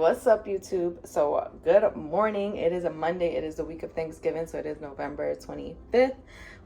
What's up, YouTube? So good morning. It is a Monday. It is the week of Thanksgiving, so it is November 25th.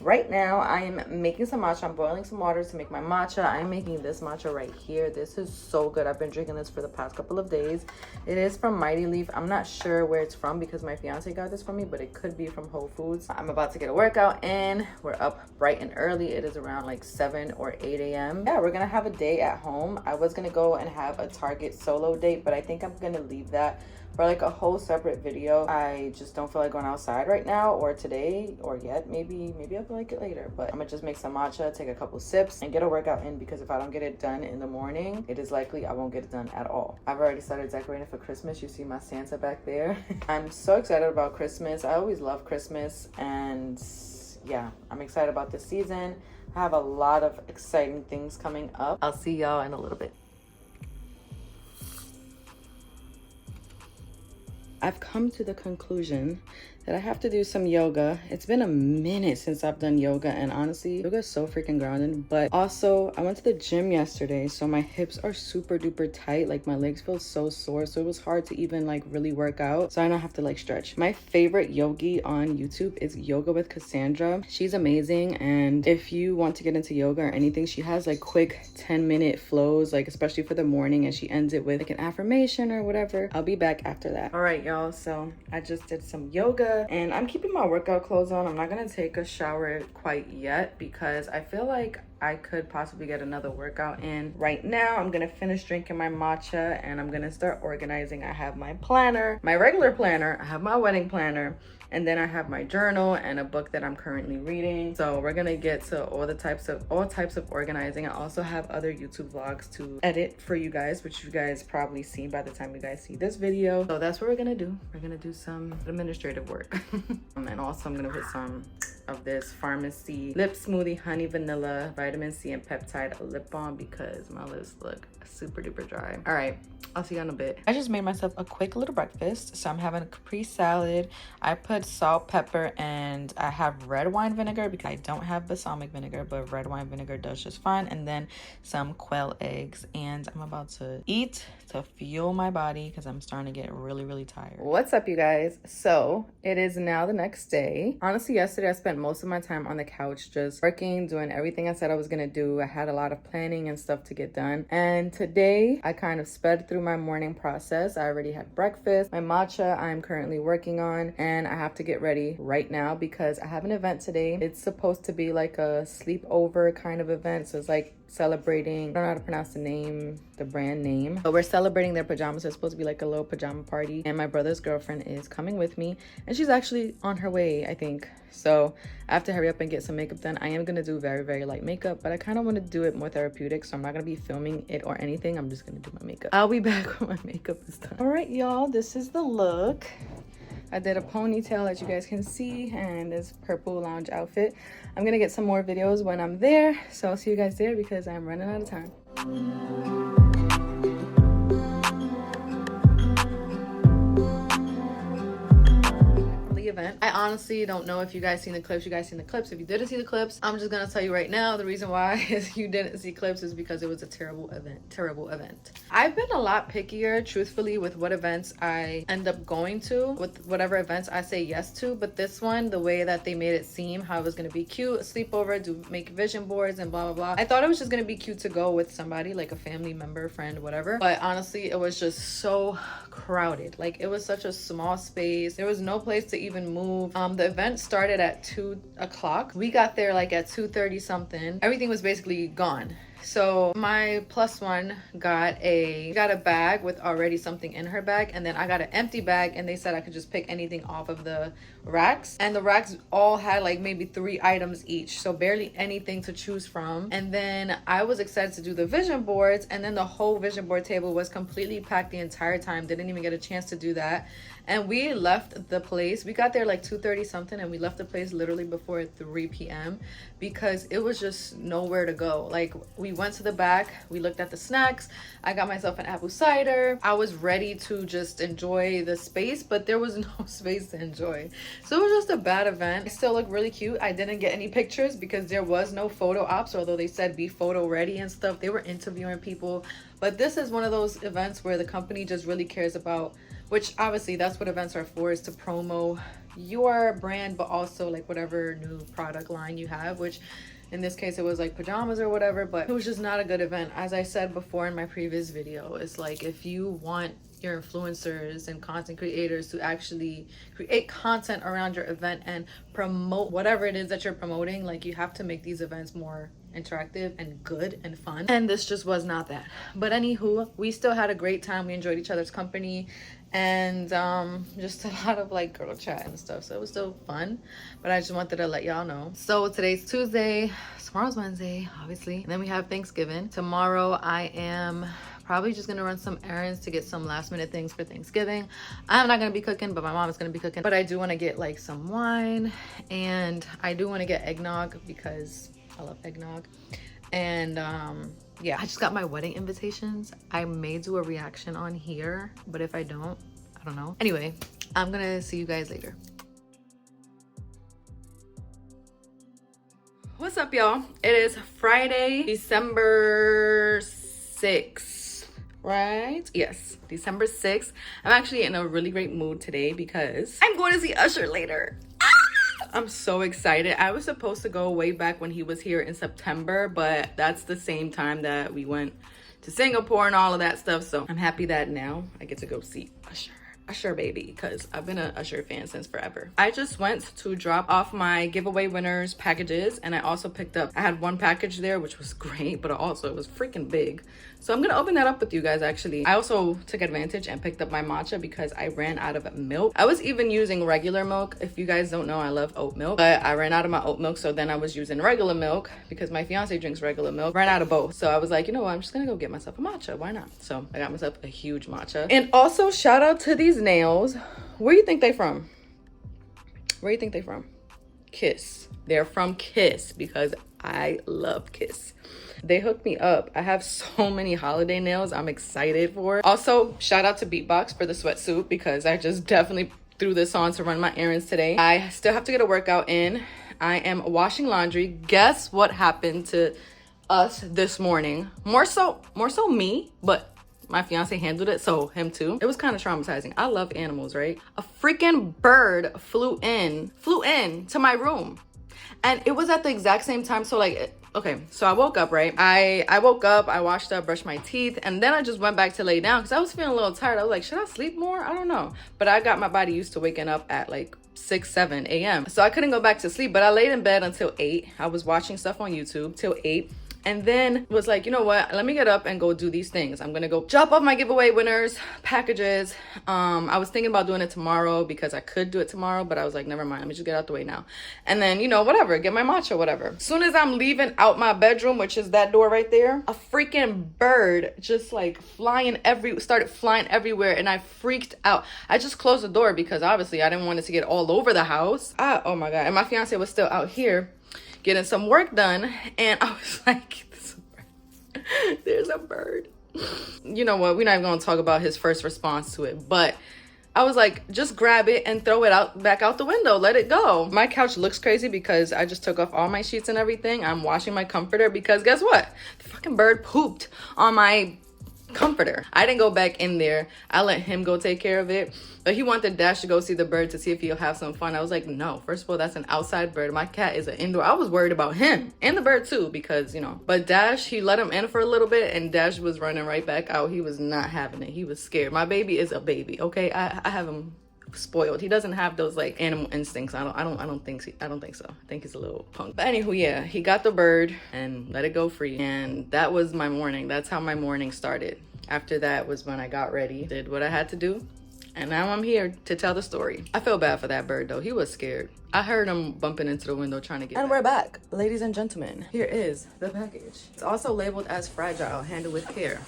Right now I am making some matcha. I'm boiling some water to make my matcha. I'm making this matcha right here. This is so good. I've been drinking this for the past couple of days. It is from Mighty Leaf. I'm not sure where it's from because my fiance got this for me, but it could be from Whole Foods. I'm about to get a workout in. We're up bright and early. It is around like 7 or 8 a.m. Yeah, we're gonna have a day at home. I was gonna go and have a Target solo date, but I think I'm gonna leave that for like a whole separate video. I just don't feel like going outside right now, or today, or yet. Maybe I'll feel like it later. But I'm gonna just make some matcha, take a couple sips, and get a workout in, because if I don't get it done in the morning, it is likely I won't get it done at all. I've already started decorating for Christmas. You see my Santa back there. I'm so excited about Christmas. I always love Christmas, and yeah, I'm excited about this season. I have a lot of exciting things coming up. I'll see y'all in a little bit. I've come to the conclusion that I have to do some yoga. It's been a minute since I've done yoga, and honestly, yoga is so freaking grounding. But also, I went to the gym yesterday, so my hips are super duper tight. Like, my legs feel so sore, so it was hard to even like really work out. So I don't have to like stretch. My favorite yogi on YouTube is Yoga with Cassandra. She's amazing, and if you want to get into yoga or anything, she has like quick 10-minute flows, like especially for the morning, and she ends it with like an affirmation or whatever. I'll be back after that. All right, y'all, so I just did some yoga, and I'm keeping my workout clothes on. I'm not gonna take a shower quite yet because I feel like I could possibly get another workout in. Right now, I'm gonna finish drinking my matcha and I'm gonna start organizing. I have my planner, my regular planner, I have my wedding planner, and then I have my journal and a book that I'm currently reading. So we're gonna get to all types of organizing. I also have other YouTube vlogs to edit for you guys, which you guys probably seen by the time you guys see this video. So that's what we're gonna do. We're gonna do some administrative work. And also I'm gonna put some of this Pharmacy Lip Smoothie Honey Vanilla Vitamin C and Peptide lip balm because my lips look super duper dry. All right, I'll see you in a bit. I just made myself a quick little breakfast. So I'm having a Capri salad. I put salt, pepper, and I have red wine vinegar because I don't have balsamic vinegar, but red wine vinegar does just fine. And then some quail eggs. And I'm about to eat to fuel my body because I'm starting to get really, really tired. What's up, you guys? So it is now the next day. Honestly, yesterday I spent most of my time on the couch just working, doing everything I said I was gonna do. I had a lot of planning and stuff to get done. And today I kind of sped through my morning process. I already had breakfast. My matcha I'm currently working on, and I have to get ready right now because I have an event today. It's supposed to be like a sleepover kind of event. So it's like celebrating, I don't know how to pronounce the brand name, but we're celebrating their pajamas. So it's supposed to be like a little pajama party, and my brother's girlfriend is coming with me, and she's actually on her way, I think. So I have to hurry up and get some makeup done. I am gonna do very, very light makeup, but I kind of want to do it more therapeutic, so I'm not gonna be filming it or anything. I'm just gonna do my makeup. I'll be back when my makeup is done. All right, y'all, this is the look. I did a ponytail that you guys can see, and this purple lounge outfit. I'm gonna get some more videos when I'm there, so I'll see you guys there because I'm running out of time. Event. I honestly don't know if you guys seen the clips. You guys seen the clips? If you didn't see the clips, I'm just gonna tell you right now, the reason why is you didn't see clips is because it was a terrible event. I've been a lot pickier, truthfully, with what events I end up going to, with whatever events I say yes to. But this one, the way that they made it seem, how it was gonna be cute, a sleepover, do make vision boards and blah blah blah. I thought it was just gonna be cute to go with somebody, like a family member, friend, whatever. But honestly, it was just so crowded. Like, it was such a small space. There was no place to even move. The event started at 2 o'clock. We got there like at 2:30 something. Everything was basically gone. So my plus one got a bag with already something in her bag, and then I got an empty bag, and they said I could just pick anything off of the racks, and the racks all had like maybe 3 items each, so barely anything to choose from. And then I was excited to do the vision boards, and then the whole vision board table was completely packed the entire time. Didn't even get a chance to do that. And we left the place. We got there like 2:30 something, and we left the place literally before 3 p.m. because it was just nowhere to go. Like, we we went to the back, we looked at the snacks. I got myself an apple cider. I was ready to just enjoy the space, but there was no space to enjoy. So it was just a bad event. It still looked really cute. I didn't get any pictures because there was no photo ops, although they said be photo ready and stuff. They were interviewing people. But this is one of those events where the company just really cares about, which obviously that's what events are for, is to promo your brand, but also like whatever new product line you have, which in this case it was like pajamas or whatever. But it was just not a good event. As I said before in my previous video, it's like if you want your influencers and content creators to actually create content around your event and promote whatever it is that you're promoting, like you have to make these events more interactive and good and fun, and this just was not that. But anywho, we still had a great time. We enjoyed each other's company, and just a lot of like girl chat and stuff, so it was still fun. But I just wanted to let y'all know. So today's Tuesday, tomorrow's Wednesday obviously, and then we have Thanksgiving. Tomorrow I am probably just gonna run some errands to get some last minute things for Thanksgiving. I'm not gonna be cooking, but my mom is gonna be cooking. But I do want to get like some wine, and I do want to get eggnog because I love eggnog. And yeah, I just got my wedding invitations. I may do a reaction on here, but if I don't know. Anyway, I'm gonna see you guys later. What's up, y'all? It is Friday, December 6th, right? Yes, December 6th. I'm actually in a really great mood today because I'm going to see Usher later. I'm so excited. I was supposed to go way back when he was here in September, but that's the same time that we went to Singapore and all of that stuff. So I'm happy that now I get to go see Usher baby, because I've been an Usher fan since forever. I just went to drop off my giveaway winners packages, and I also picked up, I had one package there which was great, but also it was freaking big. So I'm gonna open that up with you guys. Actually, I also took advantage and picked up my matcha because I ran out of milk. I was even using regular milk. If you guys don't know, I love oat milk, but I ran out of my oat milk, so then I was using regular milk because my fiance drinks regular milk. Ran out of both, so I was like, you know what, I'm just gonna go get myself a matcha. Why not? So I got myself a huge matcha. And also shout out to these nails. Where you think they from? Where you think they from? Kiss. They're from Kiss because I love Kiss. They hooked me up. I have so many holiday nails I'm excited for. Also, shout out to Beatbox for the sweatsuit because I just definitely threw this on to run my errands today. I still have to get a workout in. I am washing laundry. Guess what happened to us this morning? More so me, but my fiance handled it, so him too. It was kind of traumatizing. I love animals, right? A freaking bird flew in to my room. And it was at the exact same time. So like, okay, so I woke up, right? I woke up, I washed up, brushed my teeth, and then I just went back to lay down because I was feeling a little tired. I was like, should I sleep more? I don't know. But I got my body used to waking up at like 6, 7 a.m. So I couldn't go back to sleep, but I laid in bed until 8. I was watching stuff on YouTube till 8. And then was like, you know what? Let me get up and go do these things. I'm gonna go drop off my giveaway winners packages. I was thinking about doing it tomorrow because I could do it tomorrow, but I was like, never mind. Let me just get out the way now. And then, you know, whatever, get my matcha, whatever. As soon as I'm leaving out my bedroom, which is that door right there, a freaking bird just like started flying everywhere, and I freaked out. I just closed the door because obviously I didn't want it to get all over the house. Oh my God. And my fiance was still out here getting some work done, and I was like, there's a bird. You know what, we're not even gonna talk about his first response to it, but I was like, just grab it and throw it back out the window, let it go. My couch looks crazy because I just took off all my sheets and everything. I'm washing my comforter because guess what, the fucking bird pooped on my comforter. I didn't go back in there. I let him go take care of it, but he wanted Dash to go see the bird to see if he'll have some fun. I was like, no, first of all, that's an outside bird. My cat is an indoor. I was worried about him and the bird too because, you know, but Dash, he let him in for a little bit and Dash was running right back out. He was not having it. He was scared. My baby is a baby, okay? I have him spoiled. He doesn't have those like animal instincts. I don't think so. I think he's a little punk. But anywho, yeah, he got the bird and let it go free. And that was my morning. That's how my morning started. After that was when I got ready, did what I had to do, And now I'm here to tell the story. I feel bad for that bird though. He was scared. I heard him bumping into the window trying to get. And we're back, ladies and gentlemen. Here is the package. It's also labeled as fragile, handle with care.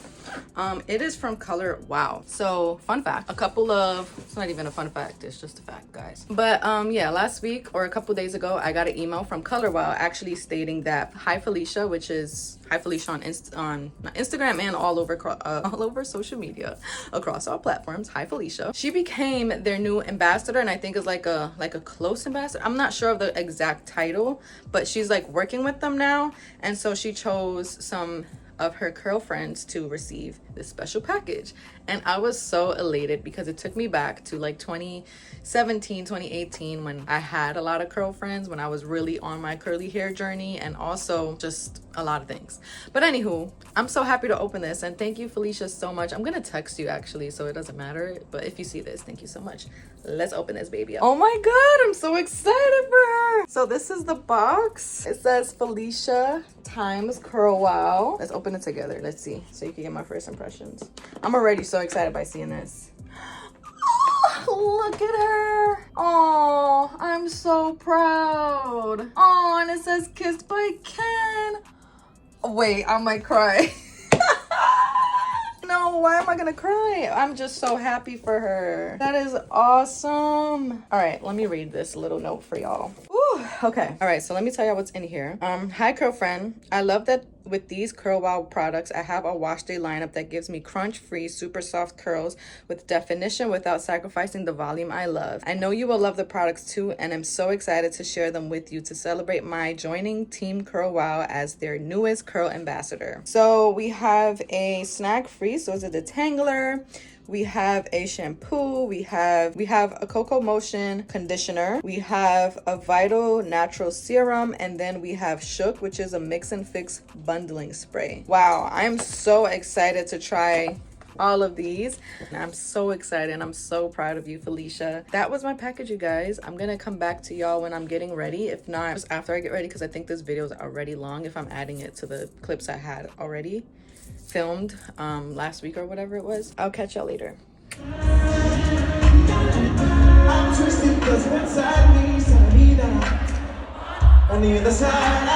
It is from Color Wow. So fun fact, it's not even a fun fact, it's just a fact, guys. But yeah, last week or a couple days ago, I got an email from Color Wow actually stating that Hi Felicia, which is Hi Felicia on Instagram and all over social media across all platforms. Hi Felicia. She became their new ambassador, and I think is like a close ambassador. I'm not sure of the exact title, but she's like working with them now, and so she chose some of her girlfriends to receive this special package. And I was so elated because it took me back to like 2017, 2018 when I had a lot of girlfriends, when I was really on my curly hair journey, and also just a lot of things. But anywho, I'm so happy to open this, and thank you, Felicia, so much. I'm gonna text you actually, so it doesn't matter, but if you see this, thank you so much. Let's open this baby up. Oh my god, I'm so excited for her. So this is the box. It says Felicia times Curl Wow. Let's open it together. Let's see, so you can get my first impressions. I'm already so excited by seeing this. Oh, look at her. Oh, I'm so proud. Oh, and it says Kissed by Ken. Wait, I might cry. No, why am I gonna cry? I'm just so happy for her. That is awesome. All right, let me read this little note for y'all. Okay. All right, so let me tell y'all what's in here. Hi, curl friend. I love that with these Curl Wow products, I have a wash day lineup that gives me crunch-free, super soft curls with definition without sacrificing the volume I love. I know you will love the products too, and I'm so excited to share them with you to celebrate my joining Team Curl Wow as their newest curl ambassador. So we have a snack-free, so it's a detangler. We have a shampoo, we have a Cocoa Motion conditioner, we have a Vital Natural Serum, and then we have Shook, which is a mix and fix bundling spray. Wow, I'm so excited to try all of these. I'm so excited and I'm so proud of you, Felicia. That was my package, you guys. I'm gonna come back to y'all when I'm getting ready. If not, just after I get ready, because I think this video is already long if I'm adding it to the clips I had already filmed last week or whatever it was. I'll catch y'all later. I'm twisted cause one side me, side me down. On the other side,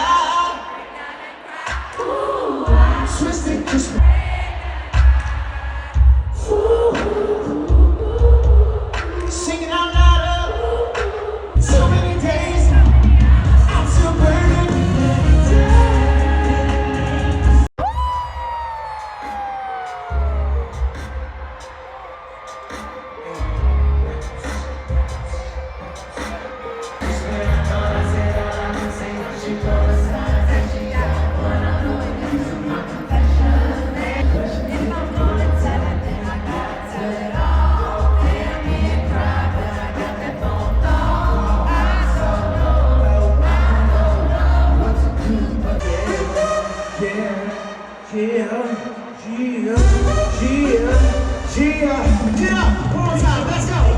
I'm twisted cause singing out loud. So many days I'm still burning. Yeah, one more time, let's go.